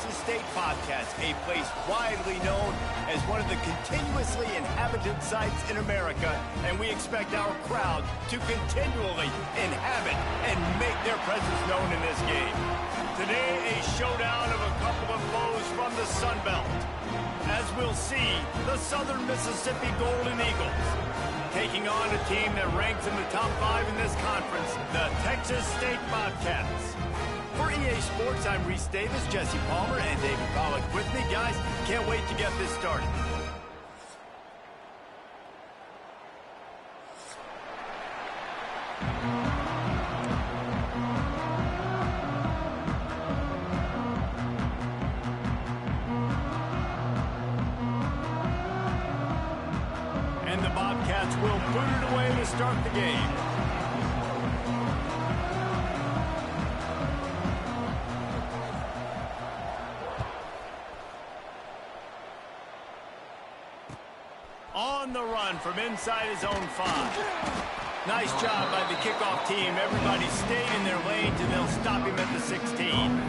Texas State Bobcats, a place widely known as one of the continuously inhabited sites in America, and we expect our crowd to continually inhabit and make their presence known in this game. Today, a showdown of a couple of foes from the Sun Belt. As we'll see, the Southern Mississippi Golden Eagles taking on a team that ranks in the top 5 in this conference, the Texas State Bobcats. For EA Sports, I'm Reese Davis, Jesse Palmer, and David Pollack with me. Guys, can't wait to get this started. And the Bobcats will boot it away to start the game. On the run from inside his own 5. Nice job by the kickoff team. Everybody stayed in their lanes, and they'll stop him at the 16.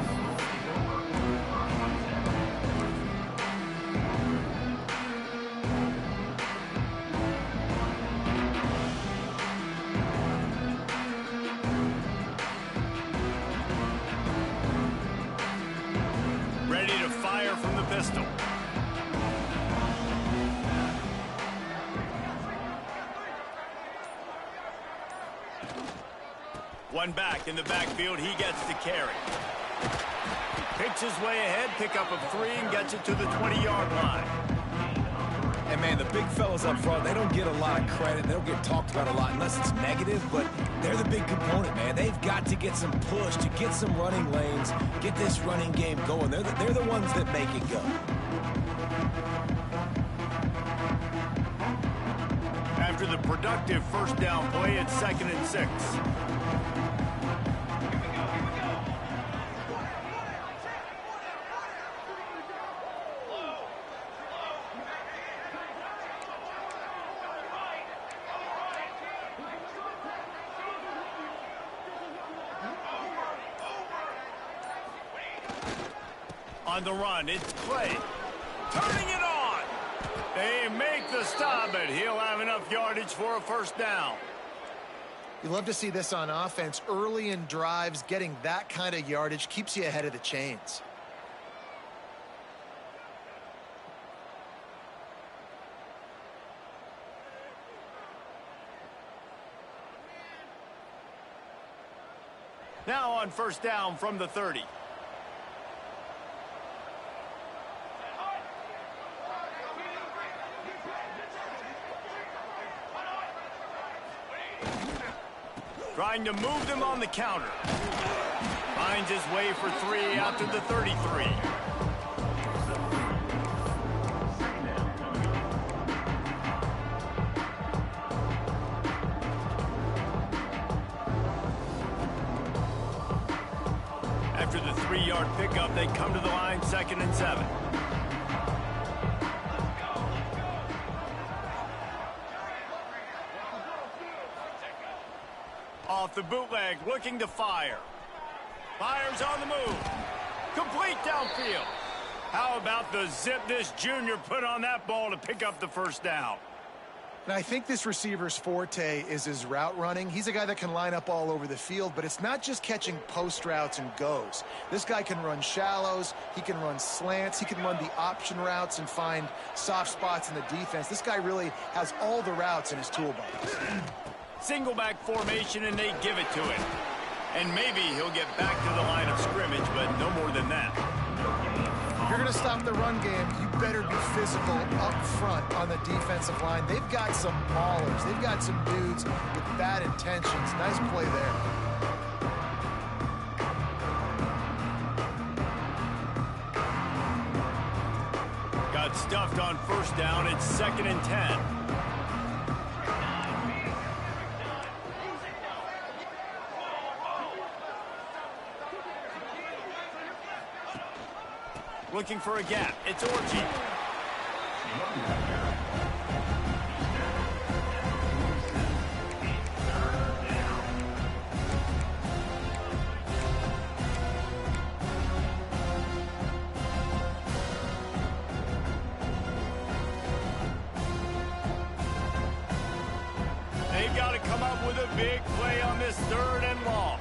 Ready to fire from the pistol. One back in the backfield, he gets to carry. Picks his way ahead, pickup of 3, and gets it to the 20-yard line. And, man, the big fellas up front, they don't get a lot of credit. They don't get talked about a lot unless it's negative, but they're the big component, man. They've got to get some push, to get some running lanes, get this running game going. They're the ones that make it go. After the productive first down play, it's 2nd and 6. On the run, it's Clay. Turning it on. They make the stop, but he'll have enough yardage for a first down. You love to see this on offense. Early in drives, getting that kind of yardage keeps you ahead of the chains. Now on first down from the 30. Trying to move them on the counter. Finds his way for 3 out to the 33. After the 3-yard pickup, they come to the line, 2nd and 7. Off the bootleg, looking to fire. Fires on the move. Complete downfield. How about the zip this junior put on that ball to pick up the first down? And I think this receiver's forte is his route running. He's a guy that can line up all over the field, but it's not just catching post routes and goes. This guy can run shallows, he can run slants, he can run the option routes and find soft spots in the defense. This guy really has all the routes in his toolbox. Single back formation, and they give it to him. And maybe he'll get back to the line of scrimmage, but no more than that. If you're going to stop the run game, you better be physical up front on the defensive line. They've got some maulers. They've got some dudes with bad intentions. Nice play there. Got stuffed on first down. It's 2nd and 10. Looking for a gap. It's Orchie. come up with a big play on this 3rd and long.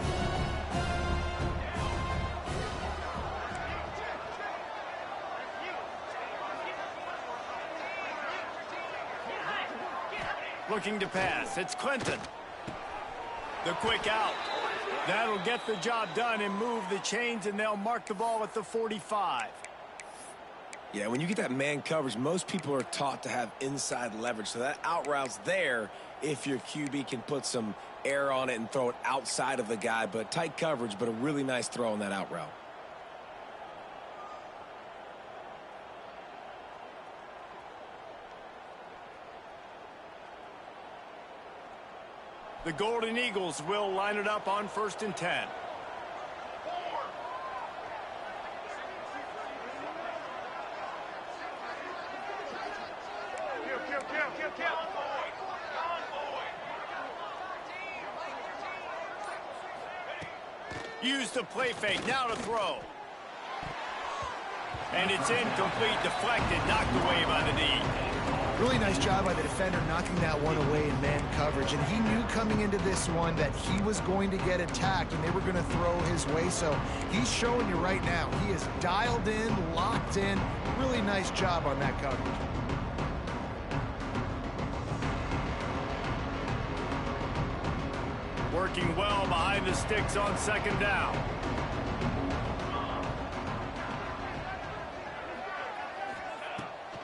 Looking to pass. It's Clinton. The quick out. That'll get the job done and move the chains, and they'll mark the ball at the 45. Yeah, when you get that man coverage, most people are taught to have inside leverage. So that out route's there if your QB can put some air on it and throw it outside of the guy. But tight coverage, but a really nice throw on that out route. The Golden Eagles will line it up on 1st and 10. Use the play fake, now to throw. And it's incomplete, deflected, knocked away by the knee. Really nice job by the defender knocking that one away in man coverage. And he knew coming into this one that he was going to get attacked and they were going to throw his way. So he's showing you right now. He is dialed in, locked in. Really nice job on that coverage. Working well behind the sticks on 2nd down.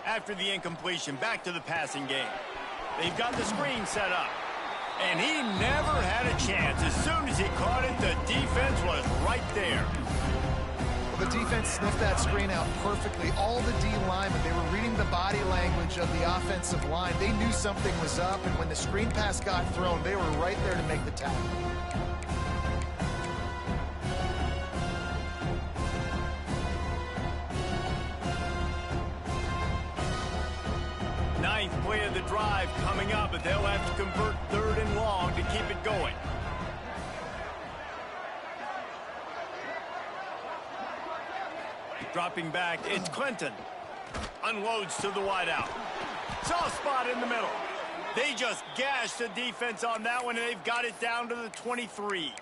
After the incompletion, back to the passing game. They've got the screen set up. And he never had a chance. As soon as he caught it, the defense was right there. Well, the defense sniffed that screen out perfectly. All the D linemen, they were reading the body language of the offensive line. They knew something was up, and when the screen pass got thrown, they were right there to make the tackle. Ninth play of the drive coming up, but they'll have to convert 3rd and long to keep it going. Dropping back, it's Clinton. Unloads to the wideout. Soft spot in the middle. They just gashed the defense on that one, and they've got it down to the 23.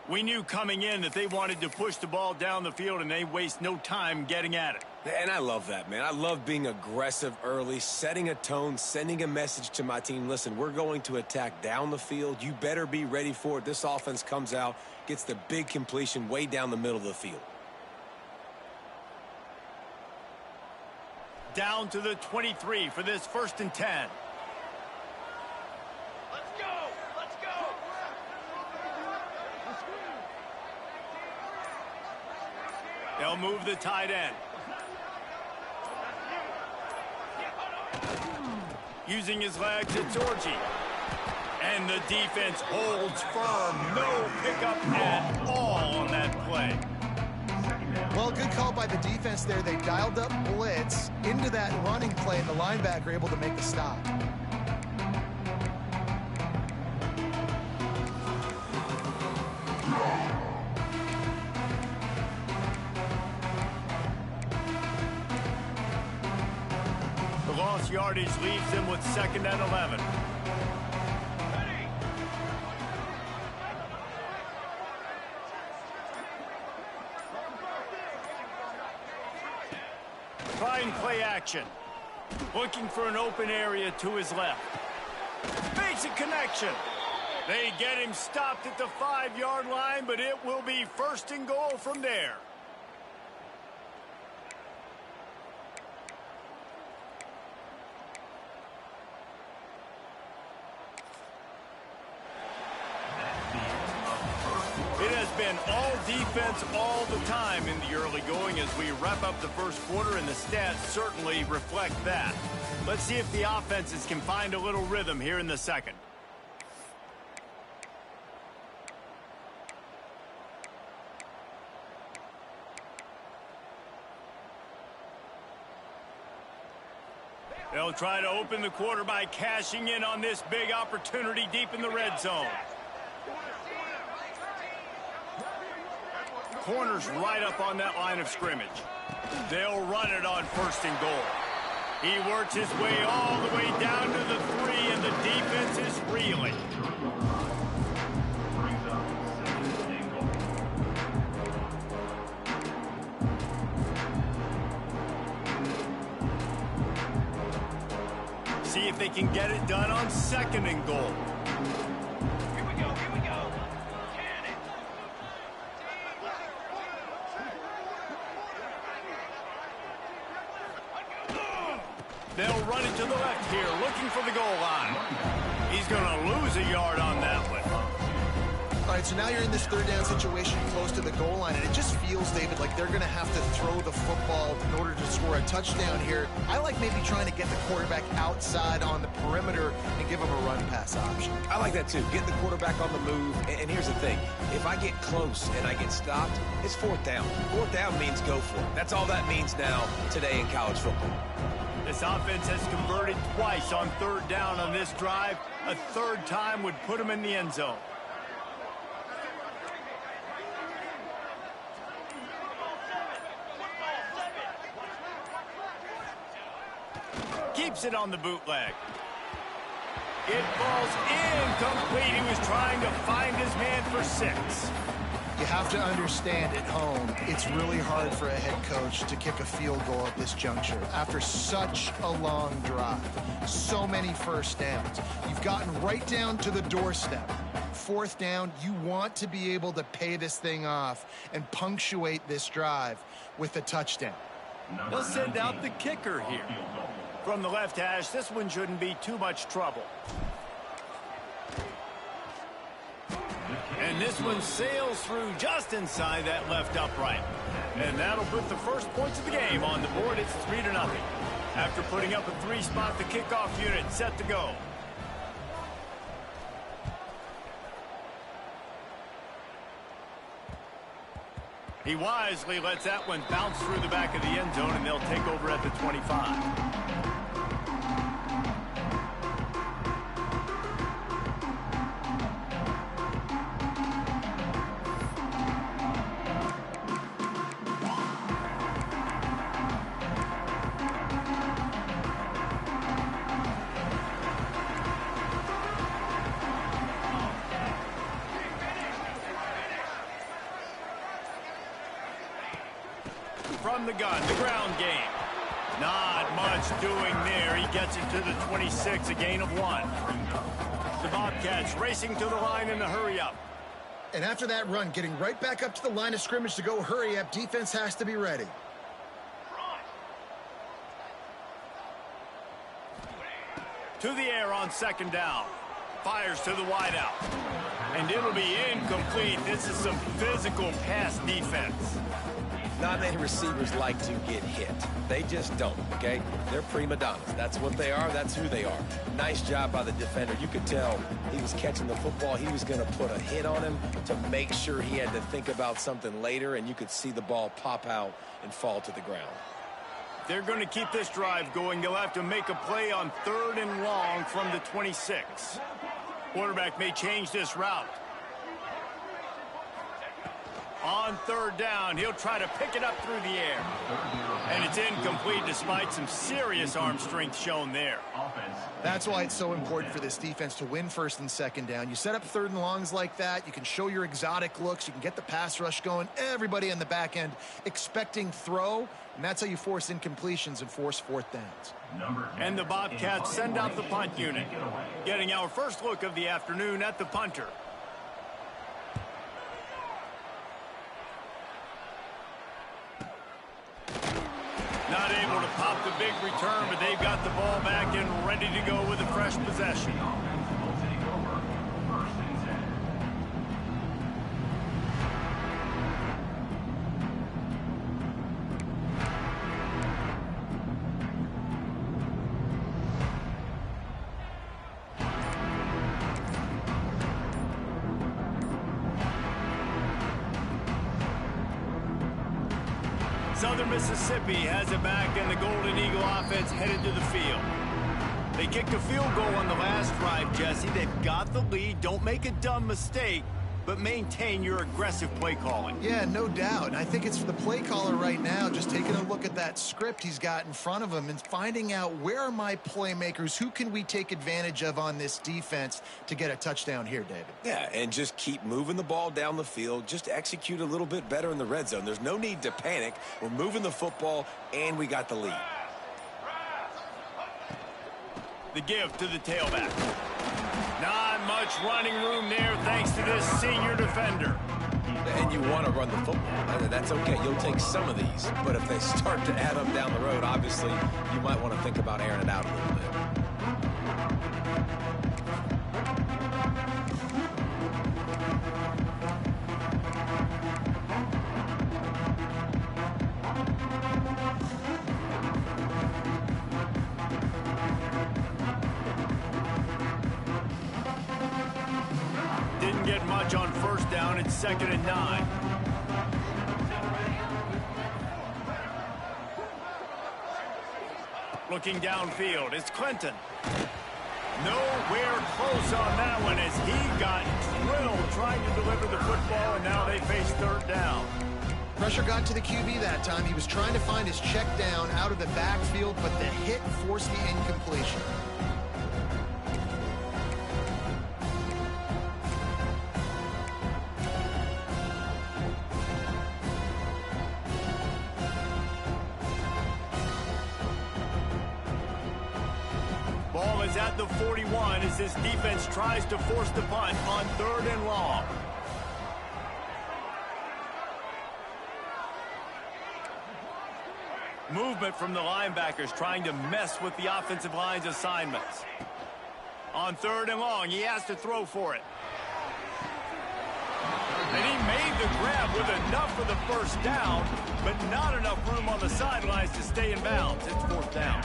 We knew coming in that they wanted to push the ball down the field, and they waste no time getting at it. And I love that, man. I love being aggressive early, setting a tone, sending a message to my team. Listen, we're going to attack down the field. You better be ready for it. This offense comes out, gets the big completion way down the middle of the field. Down to the 23 for this 1st and 10. Let's go! Let's go! They'll move the tight end. Using his legs, it's Orji. And the defense holds firm. No pickup at all on that play. Well, good call by the defense there. They dialed up blitz into that running play, and the linebacker able to make the stop. The lost yardage leaves them with 2nd and 11. Trying play action. Looking for an open area to his left. Makes a connection. They get him stopped at the 5-yard line, but it will be 1st and goal from there. It has been all defense all the time in the early going as we wrap up the 1st quarter, and the stats certainly reflect that. Let's see if the offenses can find a little rhythm here in the 2nd. They'll try to open the quarter by cashing in on this big opportunity deep in the red zone. Corners right up on that line of scrimmage. They'll run it on 1st and goal. He works his way all the way down to the 3, and the defense is reeling. See if they can get it done on 2nd and goal. Here we go, here we go. Cannon. They'll run it to the left here, looking for the goal line. He's going to lose a yard on that one. All right, so now you're in this 3rd down situation close to the goal line, and it just feels, David, like they're going to have to throw the football in order to score a touchdown here. I like maybe trying to get the quarterback outside on the perimeter and give him a run-pass option. I like that, too. Get the quarterback on the move. And here's the thing. If I get close and I get stopped, it's 4th down. 4th down means go for it. That's all that means now today in college football. This offense has converted twice on 3rd down on this drive. A 3rd time would put him in the end zone. Keeps it on the bootleg. It falls incomplete. He was trying to find his man for 6. You have to understand at home, it's really hard for a head coach to kick a field goal at this juncture. After such a long drive, so many 1st downs, you've gotten right down to the doorstep. 4th down, you want to be able to pay this thing off and punctuate this drive with a touchdown. They'll send out the kicker here. From the left hash, this one shouldn't be too much trouble. And this one sails through just inside that left upright. And that'll put the first points of the game on the board. It's 3-0. After putting up a 3-spot, the kickoff unit set to go. He wisely lets that one bounce through the back of the end zone, and they'll take over at the 25. From the gun, the ground game. Not much doing there. He gets it to the 26, a gain of 1. The Bobcats racing to the line in a hurry-up. And after that run, getting right back up to the line of scrimmage to go hurry up, defense has to be ready. To the air on 2nd down. Fires to the wideout. And it'll be incomplete. This is some physical pass defense. Not many receivers like to get hit. They just don't, okay? They're prima donnas. That's what they are. That's who they are. Nice job by the defender. You could tell he was catching the football. He was going to put a hit on him to make sure he had to think about something later, and you could see the ball pop out and fall to the ground. They're going to keep this drive going. They'll have to make a play on 3rd and long from the 26. Quarterback may change this route. On 3rd down, he'll try to pick it up through the air. And it's incomplete despite some serious arm strength shown there. That's why it's so important for this defense to win 1st and 2nd down. You set up 3rd and longs like that. You can show your exotic looks. You can get the pass rush going. Everybody on the back end expecting throw. And that's how you force incompletions and force 4th downs. And the Bobcats send out the punt unit. Getting our first look of the afternoon at the punter. Not able to pop the big return, but they've got the ball back and ready to go with a fresh possession. Southern Mississippi has it back, and the Golden Eagle offense headed to the field. They kicked a field goal on the last drive, Jesse. They've got the lead. Don't make a dumb mistake, but maintain your aggressive play calling. Yeah, no doubt. And I think it's for the play caller right now, just taking a look look at that script he's got in front of him and finding out where are my playmakers, who can we take advantage of on this defense to get a touchdown here, David. Yeah, and just keep moving the ball down the field. Just execute a little bit better in the red zone. There's no need to panic. We're moving the football, and we got the lead. The give to the tailback. Not much running room there thanks to this senior defender. And you want to run the football. That's okay. You'll take some of these. But if they start to add up down the road, obviously, you might want to think about airing it out a little bit. Didn't get much on first down. It's 2nd and 9. Looking downfield, it's Clinton. Nowhere close on that one as he got drilled trying to deliver the football, and now they face 3rd down. Pressure got to the QB that time. He was trying to find his check down out of the backfield, but the hit forced the incompletion. Ball is at the 41 as this defense tries to force the punt on 3rd and long. Movement from the linebackers trying to mess with the offensive line's assignments. On 3rd and long, he has to throw for it. And he made the grab with enough for the first down, but not enough room on the sidelines to stay in bounds. It's 4th down.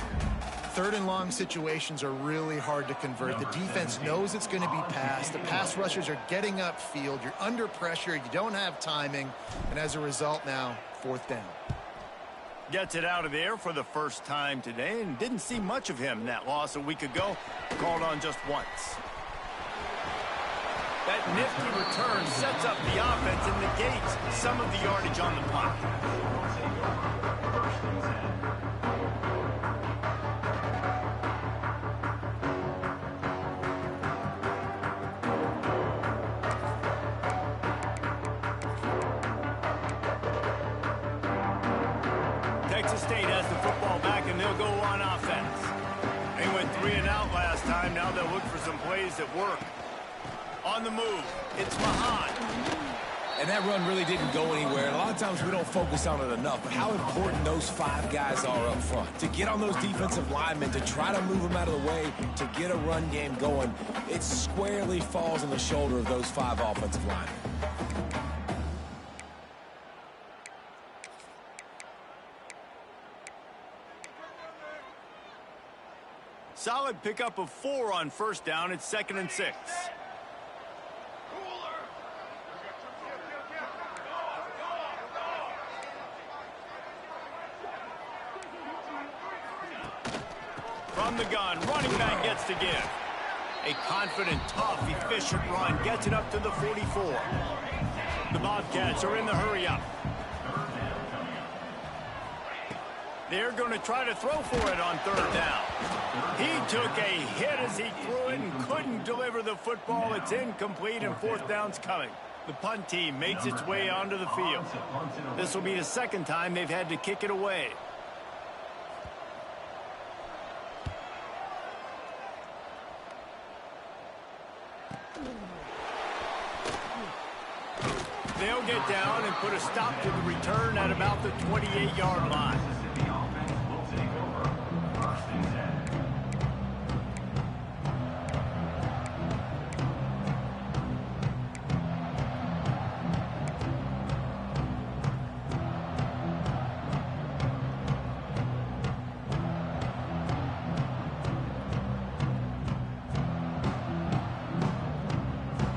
3rd and long situations are really hard to convert. The defense knows it's going to be passed. The pass rushers are getting upfield. You're under pressure. You don't have timing. And as a result now, 4th down. Gets it out of the air for the first time today and didn't see much of him in that loss a week ago. Called on just once. That nifty return sets up the offense and negates some of the yardage on the punt. Texas State has the football back, and they'll go on offense. They went 3 and out last time. Now they'll look for some plays that work. On the move, it's Mahan. And that run really didn't go anywhere. A lot of times we don't focus on it enough, but how important those 5 guys are up front. To get on those defensive linemen, to try to move them out of the way, to get a run game going, it squarely falls on the shoulder of those 5 offensive linemen. Solid pickup of 4 on first down. It's 2nd and 6. From the gun, running back gets to give. A confident, tough, efficient run gets it up to the 44. The Bobcats are in the hurry-up. They're going to try to throw for it on 3rd down. He took a hit as he threw it and couldn't deliver the football. It's incomplete and 4th down's coming. The punt team makes its way onto the field. This will be the 2nd time they've had to kick it away. They'll get down and put a stop to the return at about the 28-yard line.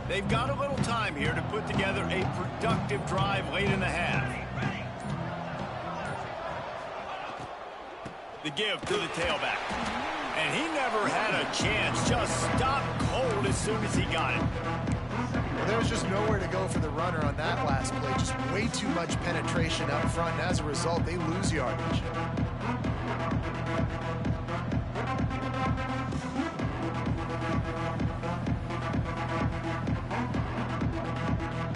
They've got a little time here to put together a productive drive late in the half. The give to the tailback. And he never had a chance. Just stopped cold as soon as he got it. Well, there's just nowhere to go for the runner on that last play. Just way too much penetration up front, and as a result, they lose yardage.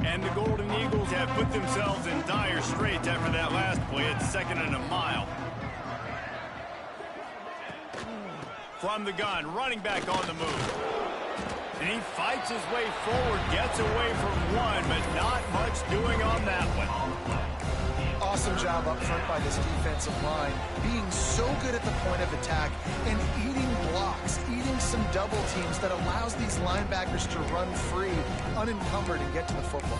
And the Golden Eagles have put themselves in dire straits after that last play. It's 2nd and a mile. From the gun, running back on the move. And he fights his way forward, gets away from one, but not much doing on that one. Awesome job up front by this defensive line, being so good at the point of attack and eating blocks, eating some double teams that allows these linebackers to run free, unencumbered, and get to the football.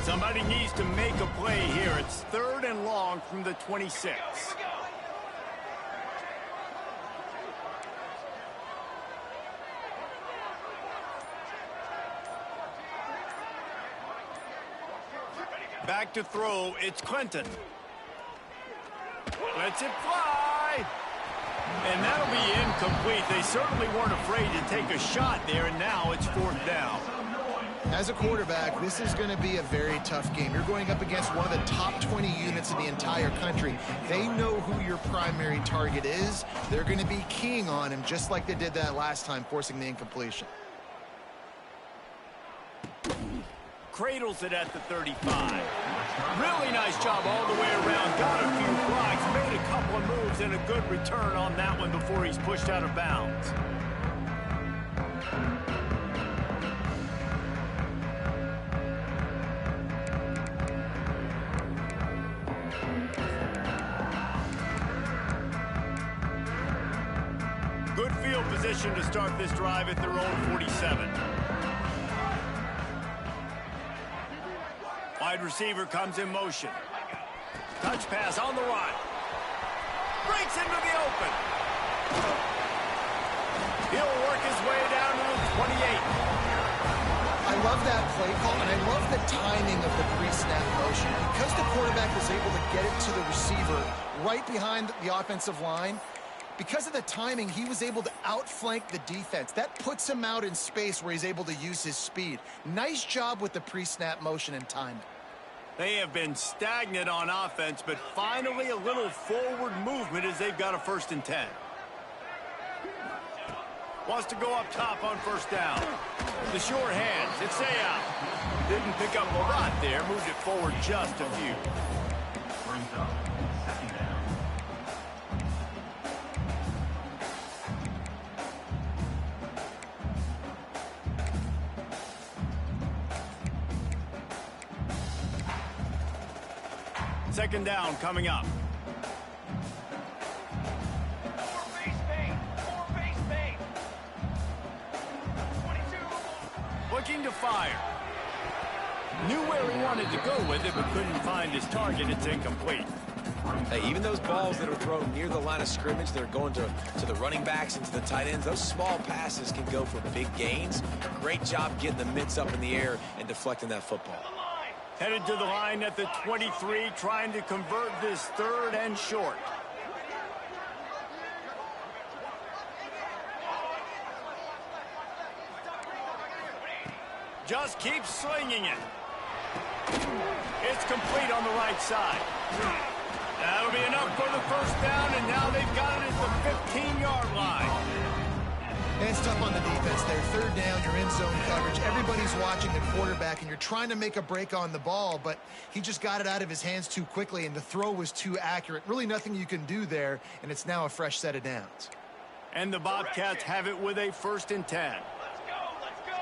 Somebody needs to make a play here. It's 3rd and long from the 26. Back to throw, it's Clinton. Lets it fly. And that'll be incomplete. They certainly weren't afraid to take a shot there, and now it's 4th down. As a quarterback, this is going to be a very tough game. You're going up against one of the top 20 units in the entire country. They know who your primary target is. They're going to be keying on him just like they did that last time, forcing the incompletion. Cradles it at the 35. Really nice job all the way around. Got a few blocks, made a couple of moves, and a good return on that one before he's pushed out of bounds. Good field position to start this drive at their own 47. Wide receiver comes in motion. Touch pass on the run. Breaks into the open. He'll work his way down to the 28. I love that play call, and I love the timing of the pre-snap motion. Because the quarterback was able to get it to the receiver right behind the offensive line, because of the timing, he was able to outflank the defense. That puts him out in space where he's able to use his speed. Nice job with the pre-snap motion and timing. They have been stagnant on offense, but finally a little forward movement as they've got a 1st and 10. Wants to go up top on 1st down. The short hands, it's out. Didn't pick up a lot there, moved it forward just a few. Second down coming up. More base bait. 22. Looking to fire. Knew where he wanted to go with it, but couldn't find his target. It's incomplete. Hey, even those balls that are thrown near the line of scrimmage, that are going to the running backs and to the tight ends, those small passes can go for big gains. Great job getting the mitts up in the air and deflecting that football. Headed to the line at the 23, trying to convert this 3rd and short. Just keeps slinging it. It's complete on the right side. That'll be enough for the 1st down, and now they've got it at the 15-yard line. And it's tough on the defense there. 3rd down, you're in zone coverage. Everybody's watching the quarterback, and you're trying to make a break on the ball, but he just got it out of his hands too quickly, and the throw was too accurate. Really nothing you can do there, and it's now a fresh set of downs. And the Bobcats have it with a 1st and 10. Let's go.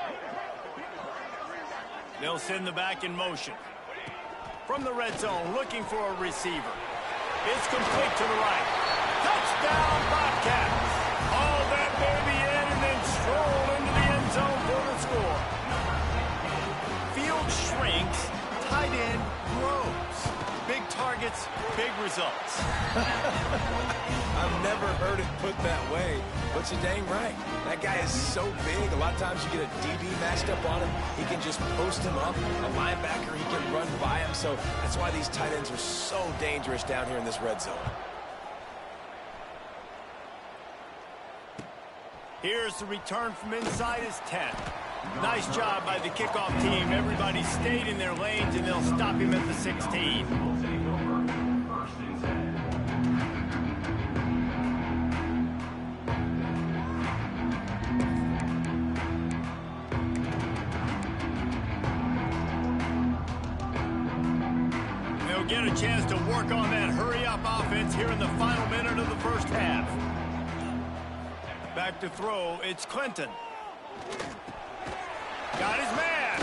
They'll send the back in motion. From the red zone, looking for a receiver. It's complete to the right. Touchdown, Bobcats. All that baby in and then stroll into the end zone for the score. Field shrinks, tight end grows. Big target targets, big results. I've never heard it put that way, but you're dang right. That guy is so big. A lot of times you get a DB matched up on him. He can just post him up. A linebacker, he can run by him. So that's why these tight ends are so dangerous down here in this red zone. Here's the return from inside his 10. Nice job by the kickoff team. Everybody stayed in their lanes, and they'll stop him at the 16. They'll get a chance to work on that hurry-up offense here in the final minute of the first half. Back to throw, it's Clinton. Got his man.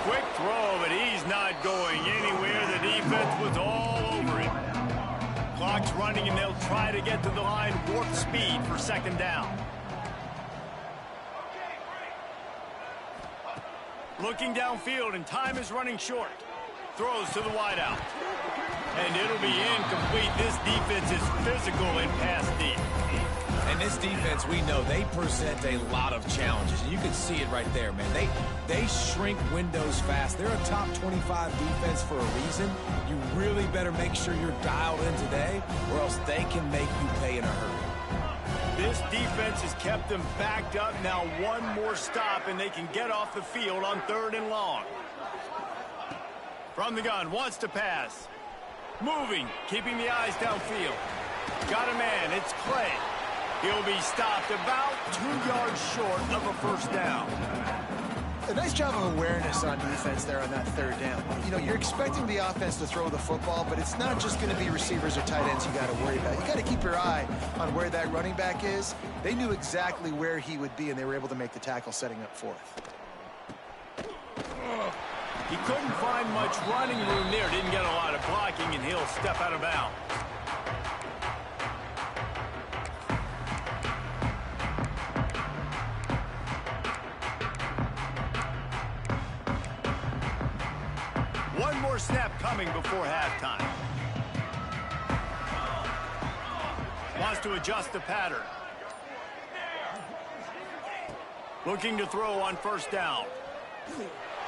Quick throw, but he's not going anywhere. The defense was all over him. Clock's running, and they'll try to get to the line warp speed for second down. Looking downfield, and time is running short. Throws to the wideout. And it'll be incomplete. This defense is physical and pass deep. And this defense, we know, they present a lot of challenges. And you can see it right there, man. They shrink windows fast. They're a top 25 defense for a reason. You really better make sure you're dialed in today, or else they can make you pay in a hurry. This defense has kept them backed up. Now one more stop, and they can get off the field on 3rd and long. From the gun, wants to pass. Moving, keeping the eyes downfield. Got a man, it's Clay. He'll be stopped about 2 yards short of a first down. A nice job of awareness on defense there on that 3rd down. You know, you're expecting the offense to throw the football, but it's not just going to be receivers or tight ends you got to worry about. You got to keep your eye on where that running back is. They knew exactly where he would be, and they were able to make the tackle setting up 4th. He couldn't find much running room there. Didn't get a lot of blocking, and he'll step out of bounds. One more snap coming before halftime. Wants to adjust the pattern. Looking to throw on 1st down.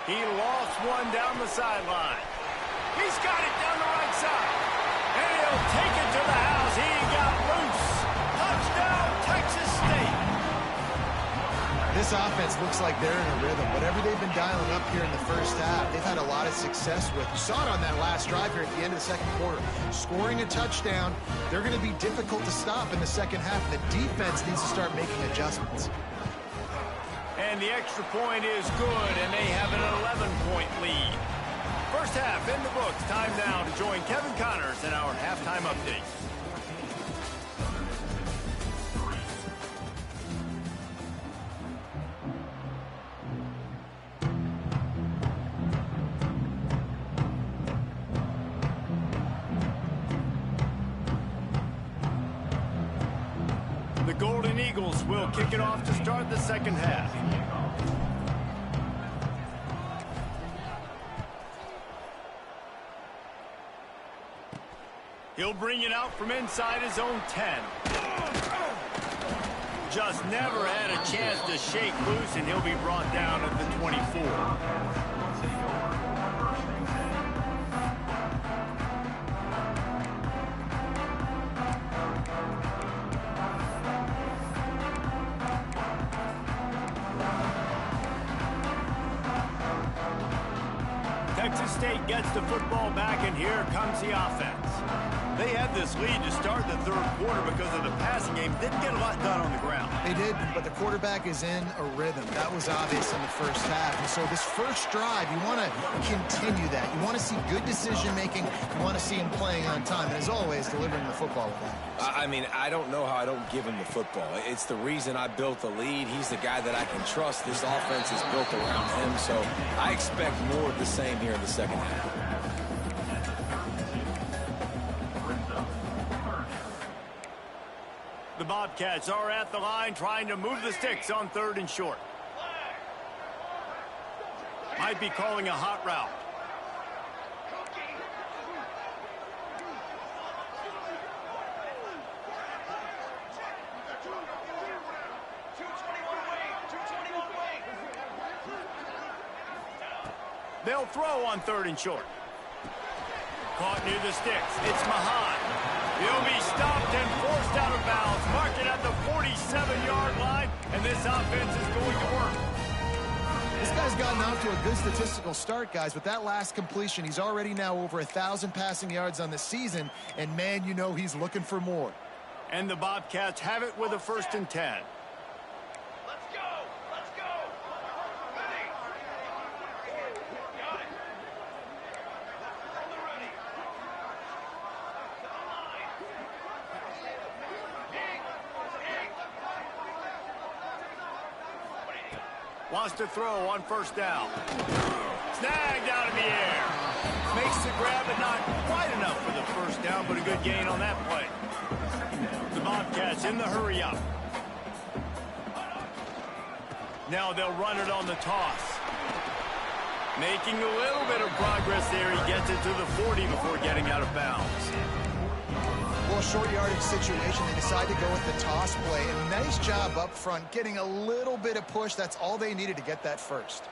He lost one down the sideline. He's got it down the right side. And he'll take it to the house. He got loose. Touchdown, Texas State. This offense looks like they're in a rhythm. Whatever they've been dialing up here in the first half, they've had a lot of success with. You saw it on that last drive here at the end of the 2nd quarter. Scoring a touchdown, they're going to be difficult to stop in the 2nd half. The defense needs to start making adjustments. And the extra point is good, and they have an 11-point lead. First half in the books. Time now to join Kevin Connors in our halftime update. The Golden Eagles will kick it off to start the 2nd half. He'll bring it out from inside his own 10. Just never had a chance to shake loose, and he'll be brought down at the 24. Texas State gets the football back, and here comes the offense. They had this lead to start the 3rd quarter because of the passing game. Didn't get a lot done on the ground. They did, but the quarterback is in a rhythm. That was obvious in the first half. And so this first drive, you want to continue that. You want to see good decision-making. You want to see him playing on time. And as always, delivering the football with that. I mean, I don't know how I don't give him the football. It's the reason I built the lead. He's the guy that I can trust. This offense is built around him, so I expect more of the same here in the 2nd half. The Bobcats are at the line trying to move the sticks on 3rd and short. Might be calling a hot route. They'll throw on 3rd and short. Caught near the sticks. It's Mahan. He'll be stopped and forced out of bounds. Marked it at the 47-yard line, and this offense is going to work. This guy's gotten off to a good statistical start, guys. With that last completion, he's already now over 1,000 passing yards on the season, and man, you know he's looking for more. And the Bobcats have it with a 1st and 10. Let's go! Let's go! Ready! Got it! Hold it ready! To the line! Wants to throw on 1st down. Snagged out in the air. Makes the grab, but not quite enough for the 1st down, but a good gain on that play. The Bobcats in the hurry up. Now they'll run it on the toss. Making a little bit of progress there. He gets it to the 40 before getting out of bounds. Well, short yardage situation, they decide to go with the toss play. And nice job up front, getting a little bit of push. That's all they needed to get that 1st.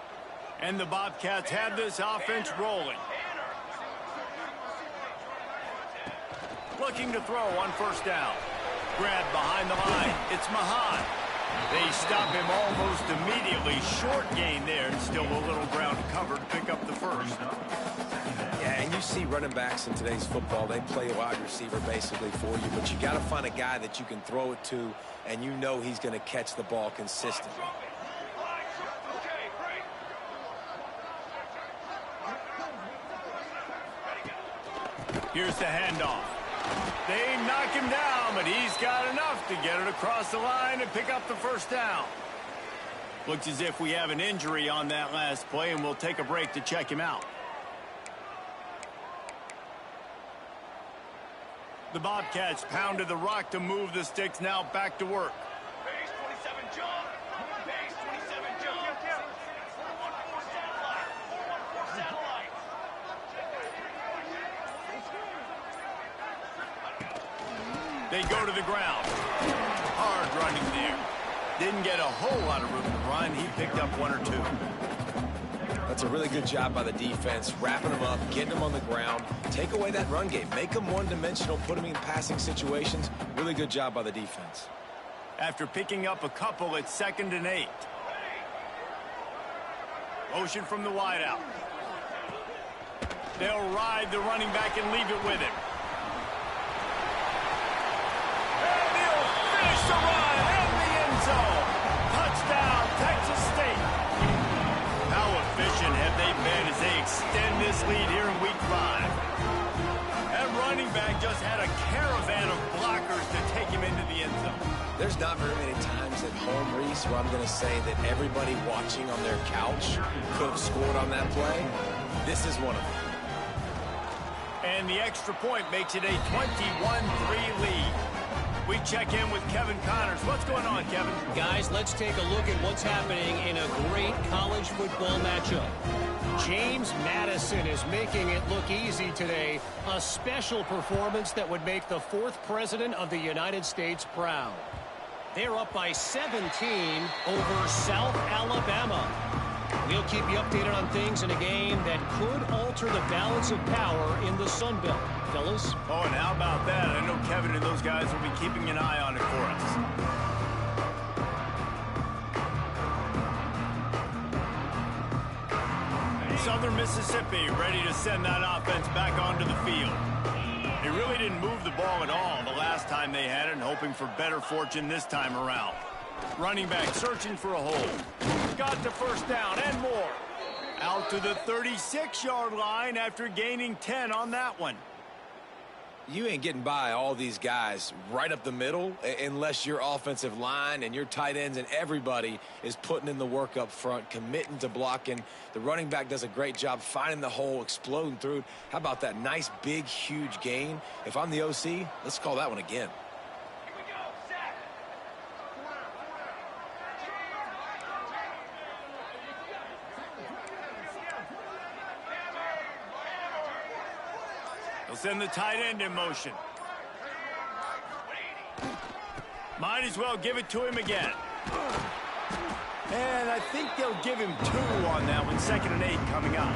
And the Bobcats have this offense rolling. Looking to throw on 1st down. Grab behind the line. It's Mahan. They stop him almost immediately. Short gain there, and still a little ground to cover to pick up the 1st. Yeah, and you see running backs in today's football, they play a wide receiver basically for you, but you got to find a guy that you can throw it to, and you know he's going to catch the ball consistently. Okay, break. Here's the handoff. They knock him down, but he's got enough to get it across the line and pick up the 1st down. Looks as if we have an injury on that last play, and we'll take a break to check him out. The Bobcats pounded the rock to move the sticks, now back to work. Base 27 jump. Base 27 jump. 414 satellite. 414 satellite. They go to the ground. Hard running there. Didn't get a whole lot of room to run. He picked up 1 or 2. That's a really good job by the defense, wrapping them up, getting them on the ground. Take away that run game. Make them one-dimensional, put them in passing situations. Really good job by the defense. After picking up a couple, it's 2nd and 8. Motion from the wideout. They'll ride the running back and leave it with him. And he'll finish the run in the end zone. Touchdown, Texas State. How efficient have they been as they extend this lead here in Week 5? That running back just had a caravan of blockers to take him into the end zone. There's not very many times at home, Reese, where I'm going to say that everybody watching on their couch could have scored on that play. This is one of them. And the extra point makes it a 21-3 lead. We check in with Kevin Connors. What's going on, Kevin? Guys, let's take a look at what's happening in a great college football matchup. James Madison is making it look easy today. A special performance that would make the 4th president of the United States proud. They're up by 17 over South Alabama. We'll keep you updated on things in a game that could alter the balance of power in the Sun Belt. Fellas? Oh, and how about that? I know Kevin and those guys will be keeping an eye on it for us. Southern Mississippi ready to send that offense back onto the field. They really didn't move the ball at all the last time they had it, and hoping for better fortune this time around. Running back searching for a hole. Got the 1st down and more. Out to the 36-yard line after gaining 10 on that one. You ain't getting by all these guys right up the middle unless your offensive line and your tight ends and everybody is putting in the work up front, committing to blocking. The running back does a great job finding the hole, exploding through it. How about that nice, big, huge gain? If I'm the OC, let's call that one again. Here we go. Sack. They'll send the tight end in motion. Might as well give it to him again. And I think they'll give him 2 on that one. 2nd and 8 coming up.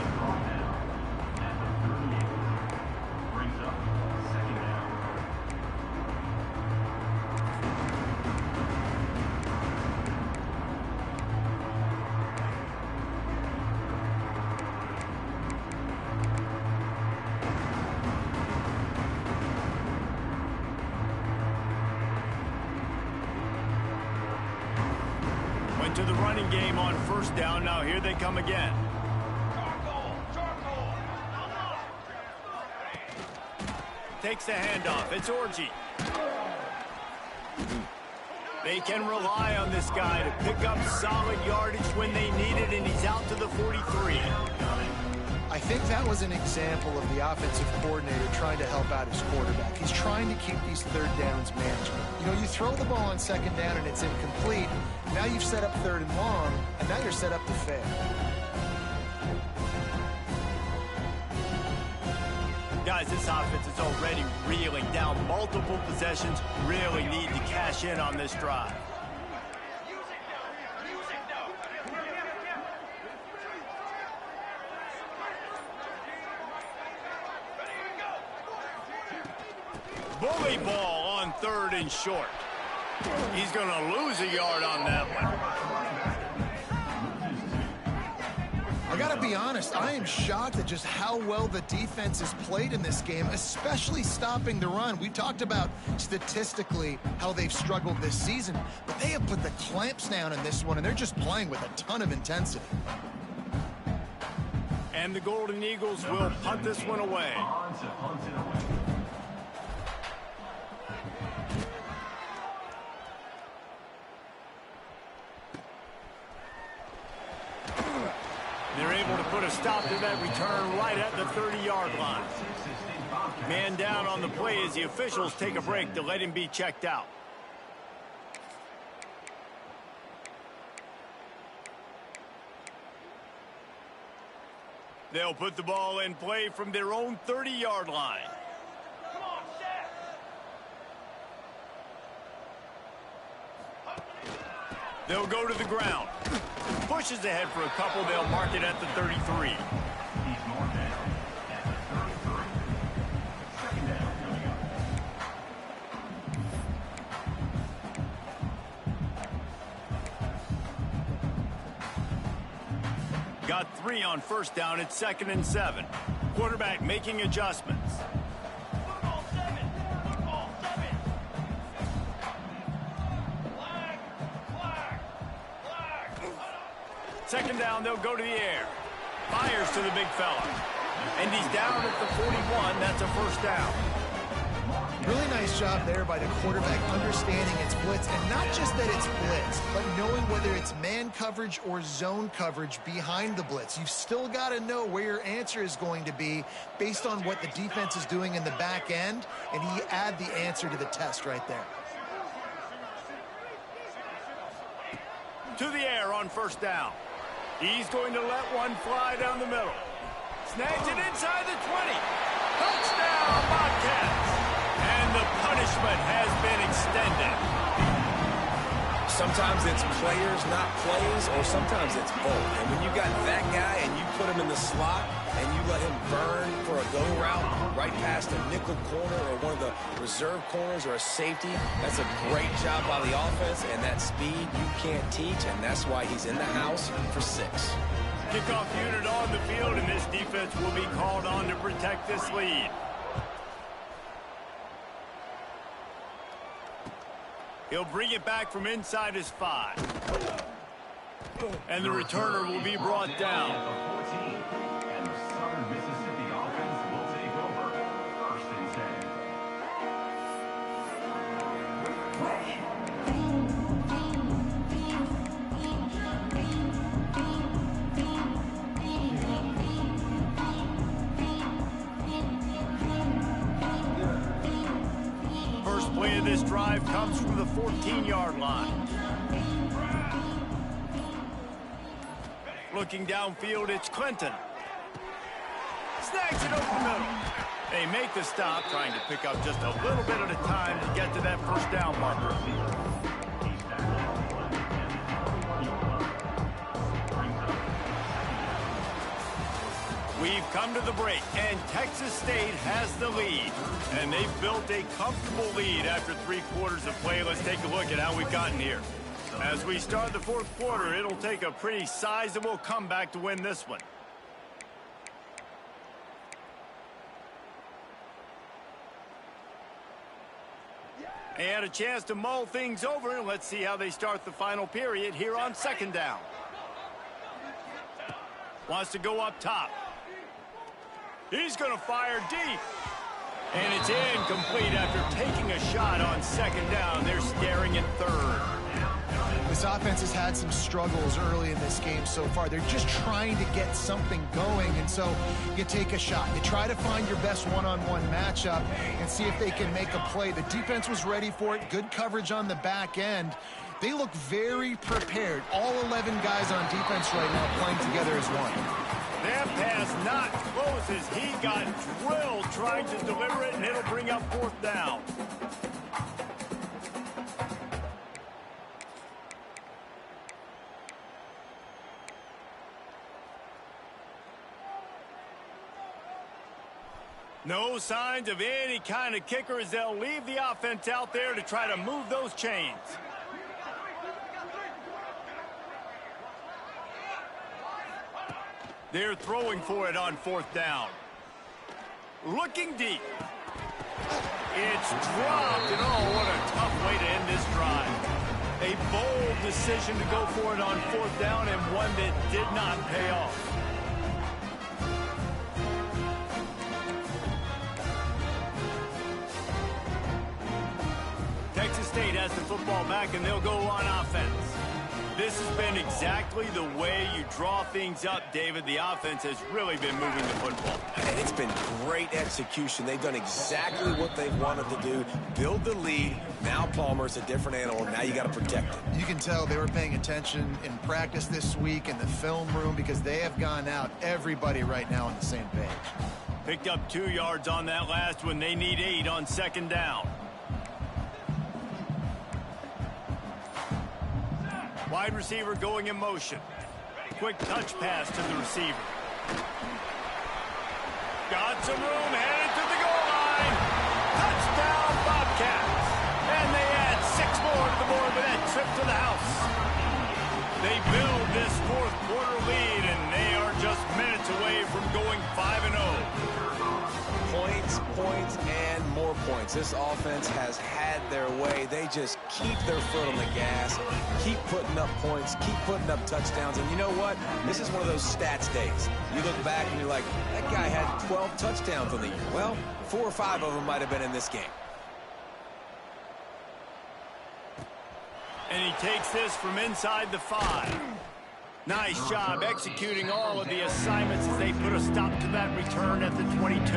Brings up 2nd down. To the running game on 1st down. Now here they come again. Takes the handoff. It's Orji. They can rely on this guy to pick up solid yardage when they need it, and he's out to the 43. I think that was an example of the offensive coordinator trying to help out his quarterback. He's trying to keep these 3rd downs manageable. You know, you throw the ball on 2nd down and it's incomplete. Now you've set up 3rd and long, and now you're set up to fail. Guys, this offense is already reeling down multiple possessions. Really need to cash in on this drive. Bully ball on 3rd and short. He's going to lose a yard on that one. I got to be honest, I am shocked at just how well the defense has played in this game, especially stopping the run. We talked about statistically how they've struggled this season, but they have put the clamps down in this one, and they're just playing with a ton of intensity. And the Golden Eagles will punt this one away. They're able to put a stop to that return right at the 30-yard line. Man down on the play as the officials take a break to let him be checked out. They'll put the ball in play from their own 30-yard line. Come on, Shaq. They'll go to the ground. Pushes ahead for a couple. They'll mark it at the 33. He's more down at the 33. 2nd down coming up. Got 3 on 1st down. It's 2nd and 7. Quarterback making adjustments. Football 7. Football 7. Flag. Flag. Flag. 2nd down, they'll go to the air. Fires to the big fella. And he's down at the 41. That's a 1st down. Really nice job there by the quarterback understanding it's blitz, and not just that it's blitz, but knowing whether it's man coverage or zone coverage behind the blitz. You've still got to know where your answer is going to be based on what the defense is doing in the back end, and he add the answer to the test right there. To the air on 1st down. He's going to let one fly down the middle. Snags it inside the 20. Touchdown, Bobcats. And the punishment has been extended. Sometimes it's players, not plays, or sometimes it's both. And when you got that guy and you put him in the slot and you let him burn for a go route right past a nickel corner or one of the reserve corners or a safety, that's a great job by the offense, and that speed you can't teach, and that's why he's in the house for 6. Kickoff unit on the field, and this defense will be called on to protect this lead. He'll bring it back from inside his 5. And the returner will be brought down. At the 14. And the Southern Mississippi offense will take over. 1st and 10. First play of this drive comes from the 14-yard line. Looking downfield, it's Clinton. Snags it over the middle. They make the stop, trying to pick up just a little bit at a time to get to that 1st down marker. We've come to the break, and Texas State has the lead. And they've built a comfortable lead after 3 quarters of play. Let's take a look at how we've gotten here. As we start the 4th quarter, it'll take a pretty sizable comeback to win this one. And a chance to mull things over. Let's see how they start the final period here on 2nd down. Wants to go up top. He's going to fire deep. And it's incomplete after taking a shot on 2nd down. They're staring at 3rd. This offense has had some struggles early in this game so far. They're just trying to get something going, and so you take a shot. You try to find your best one-on-one matchup and see if they can make a play. The defense was ready for it. Good coverage on the back end. They look very prepared. All 11 guys on defense right now playing together as one. That pass not close as he got drilled trying to deliver it, and it'll bring up 4th down. No signs of any kind of kicker as they'll leave the offense out there to try to move those chains. They're throwing for it on 4th down. Looking deep. It's dropped, and oh, what a tough way to end this drive. A bold decision to go for it on 4th down, and one that did not pay off. Texas State has the football back, and they'll go on offense. This has been exactly the way you draw things up, David. The offense has really been moving the football. And it's been great execution. They've done exactly what they've wanted to do. Build the lead. Now Palmer's a different animal. Now you got to protect it. You can tell they were paying attention in practice this week in the film room because they have gone out, everybody right now on the same page. Picked up 2 yards on that last one. They need 8 on 2nd down. Wide receiver going in motion. Quick touch pass to the receiver. Got some room, headed to the goal line. Touchdown, Bobcats. And they add 6 more to the board with that trip to the house. They build this 4th quarter lead, and they are just minutes away from going 5-0. Points, points, and more points. This offense has had their way. They just keep their foot on the gas, keep putting up points, keep putting up touchdowns. And you know what? This is one of those stats days. You look back and you're like, that guy had 12 touchdowns on the year. Well, 4 or 5 of them might have been in this game. And he takes this from inside the 5. Nice job executing all of the assignments as they put a stop to that return at the 22.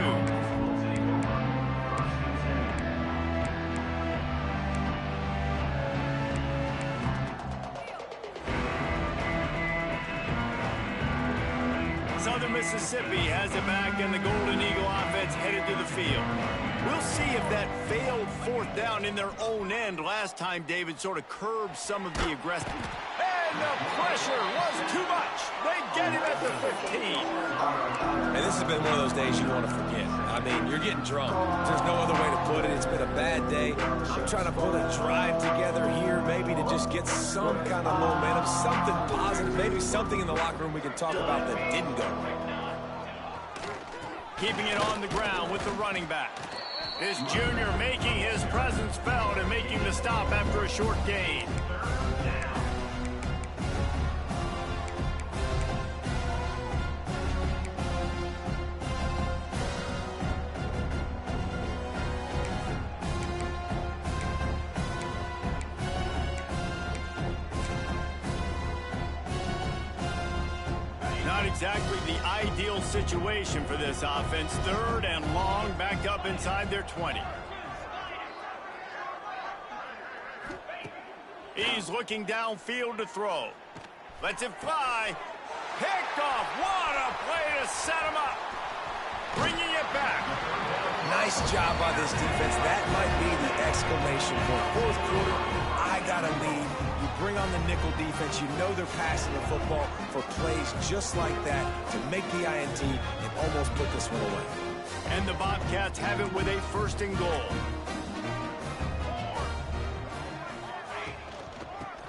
Southern Mississippi has it back, and the Golden Eagle offense headed to the field. We'll see if that failed 4th down in their own end last time, David, sort of curbed some of the aggressive. And the pressure was too much. They get him at the 15. And this has been one of those days you want to forget. I mean, you're getting drunk. There's no other way to put it. It's been a bad day. I'm trying to put a drive together here, maybe to just get some kind of momentum, something positive, maybe something in the locker room we can talk about that didn't go right. Keeping it on the ground with the running back. This junior making his presence felt and making the stop after a short gain. Not exactly the ideal situation for this offense. 3rd and long, back up inside their 20. He's looking downfield to throw. Lets it fly. Picked off. What a play to set him up. Bringing it back. Nice job by this defense. That might be the exclamation point. 4th quarter, I got a lead. You bring on the nickel defense. You know they're passing the football for plays just like that to make the INT and almost put this one away. And the Bobcats have it with a 1st and goal.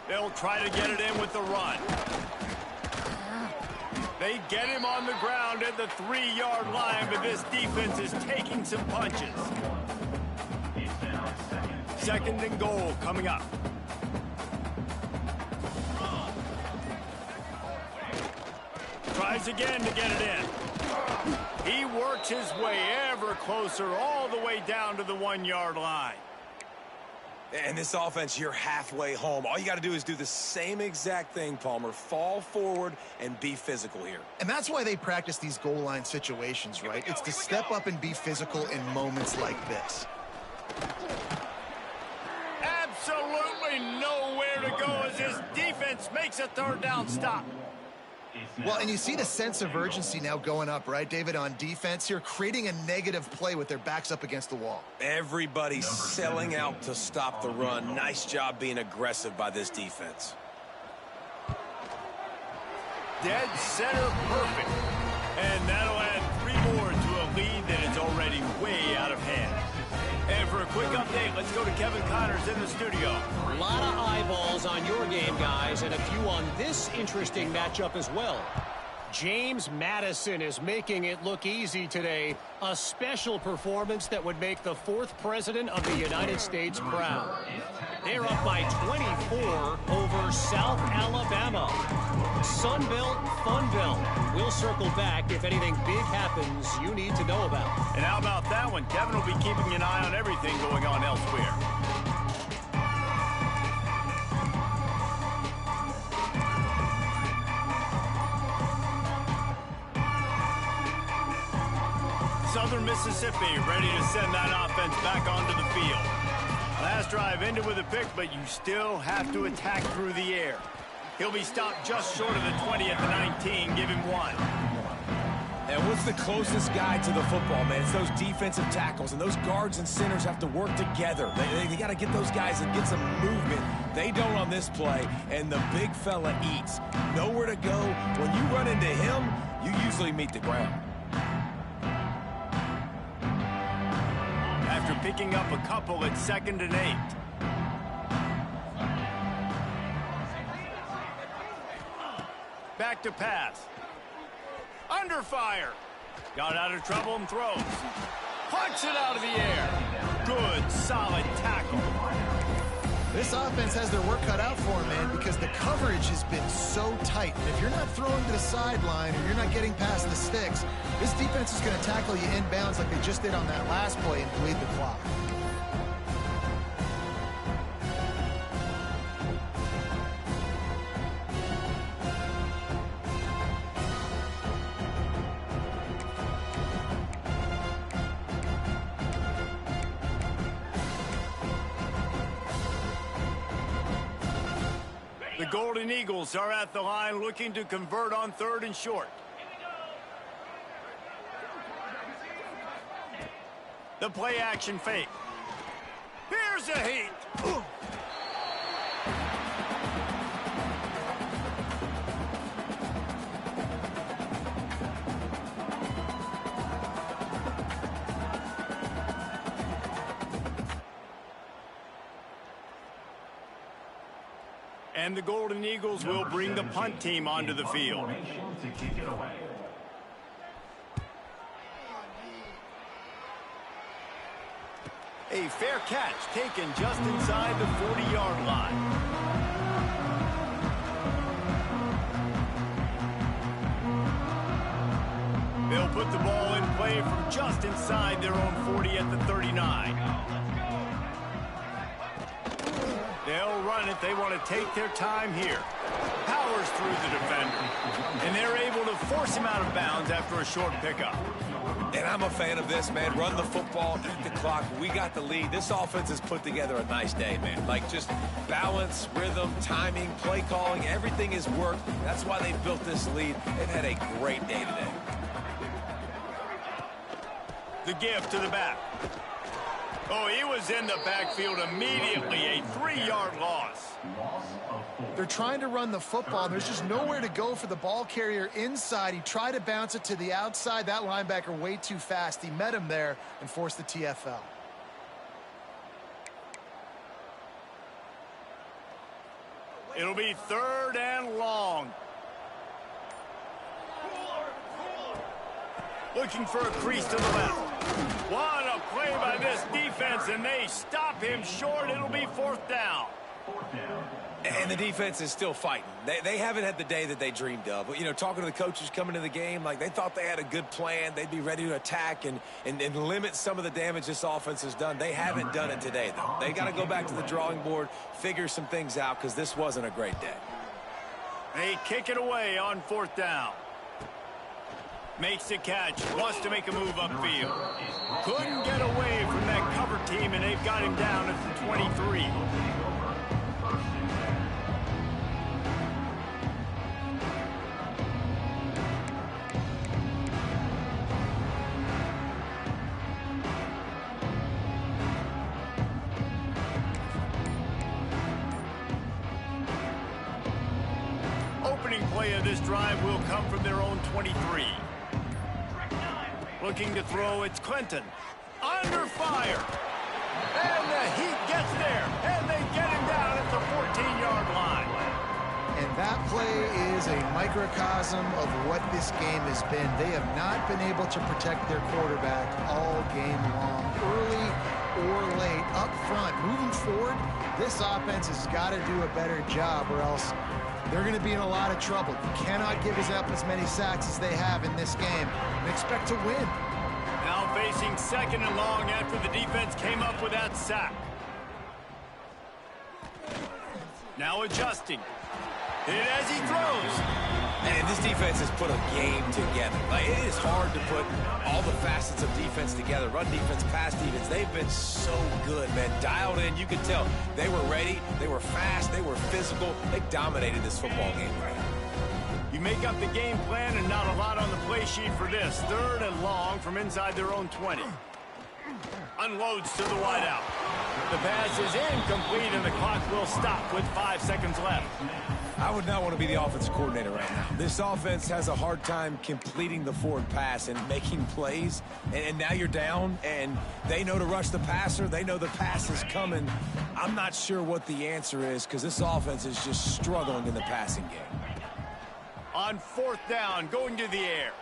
They'll try to get it in with the run. They get him on the ground at the 3-yard line, but this defense is taking some punches. 2nd and goal coming up. Tries again to get it in. He works his way ever closer all the way down to the 1-yard line. And this offense, you're halfway home. All you got to do is do the same exact thing, Palmer. Fall forward and be physical here. And that's why they practice these goal line situations, right? It's to step up and be physical in moments like this. Absolutely nowhere to go as his defense makes a 3rd down stop. Well, and you see the sense of urgency now going up, right, David, on defense here, creating a negative play with their backs up against the wall. Everybody's selling out to stop the run. Nice job being aggressive by this defense. Dead center perfect. And that'll add 3 more to a lead that is already way out of hand. And for a quick update, let's go to Kevin Connors in the studio. A lot of eyeballs on your game, guys, and a few on this interesting matchup as well. James Madison is making it look easy today. A special performance that would make the 4th president of the United States proud. They're up by 24 over South Alabama. Sunbelt, Funbelt. We'll circle back if anything big happens you need to know about. And how about that one? Kevin will be keeping an eye on everything going on elsewhere. Southern Mississippi ready to send that offense back onto the field. Last drive ended with a pick, but you still have to attack through the air. He'll be stopped just short of the 20 at the 19. Give him 1. And what's the closest guy to the football, man? It's those defensive tackles, and those guards and centers have to work together. They got to get those guys and get some movement. They don't on this play, and the big fella eats. Nowhere to go. When you run into him, you usually meet the ground. After picking up a couple at 2nd and 8. Back to pass. Under fire. Got out of trouble and throws. Punch it out of the air. Good, solid tackle. This offense has their work cut out for them, man, because the coverage has been so tight. And if you're not throwing to the sideline or you're not getting past the sticks, this defense is going to tackle you inbounds like they just did on that last play and bleed the clock. The Golden Eagles are at the line looking to convert on 3rd and short. The play action fake. Here's a heat. And the Golden Eagles will bring the punt team onto the field. A fair catch taken just inside the 40-yard line. They'll put the ball in play from just inside their own 40 at the 39. They'll run it. They want to take their time here. Powers through the defender. And they're able to force him out of bounds after a short pickup. And I'm a fan of this, man. Run the football, eat the clock. We got the lead. This offense has put together a nice day, man. Like just balance, rhythm, timing, play calling. Everything has worked. That's why they built this lead. They've had a great day today. The give to the back. Oh, he was in the backfield immediately. A 3-yard loss. They're trying to run the football. There's just nowhere to go for the ball carrier inside. He tried to bounce it to the outside. That linebacker way too fast. He met him there and forced the TFL. It'll be 3rd and long. Looking for a crease to the left. What a play by this defense, and they stop him short. It'll be 4th down. And the defense is still fighting. They haven't had the day that they dreamed of. But, you know, talking to the coaches coming to the game, like they thought they had a good plan. They'd be ready to attack and limit some of the damage this offense has done. They haven't done it today, though. They got to go back to the drawing board, figure some things out, because this wasn't a great day. They kick it away on 4th down. Makes the catch, wants to make a move upfield. Couldn't get away from that cover team, and they've got him down at the 23. Opening play of this drive will come from their own 23. Looking to throw, it's Clinton. Under fire. And the Heat gets there. And they get him down at the 14-yard line. And that play is a microcosm of what this game has been. They have not been able to protect their quarterback all game long. Early or late, up front, moving forward, this offense has got to do a better job or else they're going to be in a lot of trouble. You cannot give up as many sacks as they have in this game and expect to win. Now facing 2nd and long after the defense came up with that sack. Now adjusting. Hit as he throws. And this defense has put a game together. Like, it is hard to put all the facets of defense together. Run defense, pass defense. They've been so good, man. Dialed in. You could tell they were ready. They were fast. They were physical. They dominated this football game right now. You make up the game plan and not a lot on the play sheet for this. 3rd and long from inside their own 20. Unloads to the wideout. The pass is incomplete and the clock will stop with 5 seconds left. I would not want to be the offensive coordinator right now. This offense has a hard time completing the forward pass and making plays. And now you're down, and they know to rush the passer. They know the pass is coming. I'm not sure what the answer is because this offense is just struggling in the passing game. On 4th down, going to the air.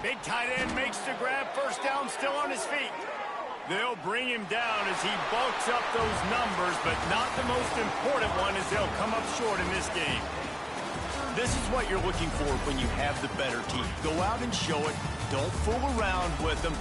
Big tight end makes the grab. 1st down, still on his feet. They'll bring him down as he bulks up those numbers, but not the most important one as they'll come up short in this game. This is what you're looking for when you have the better team. Go out and show it. Don't fool around with them.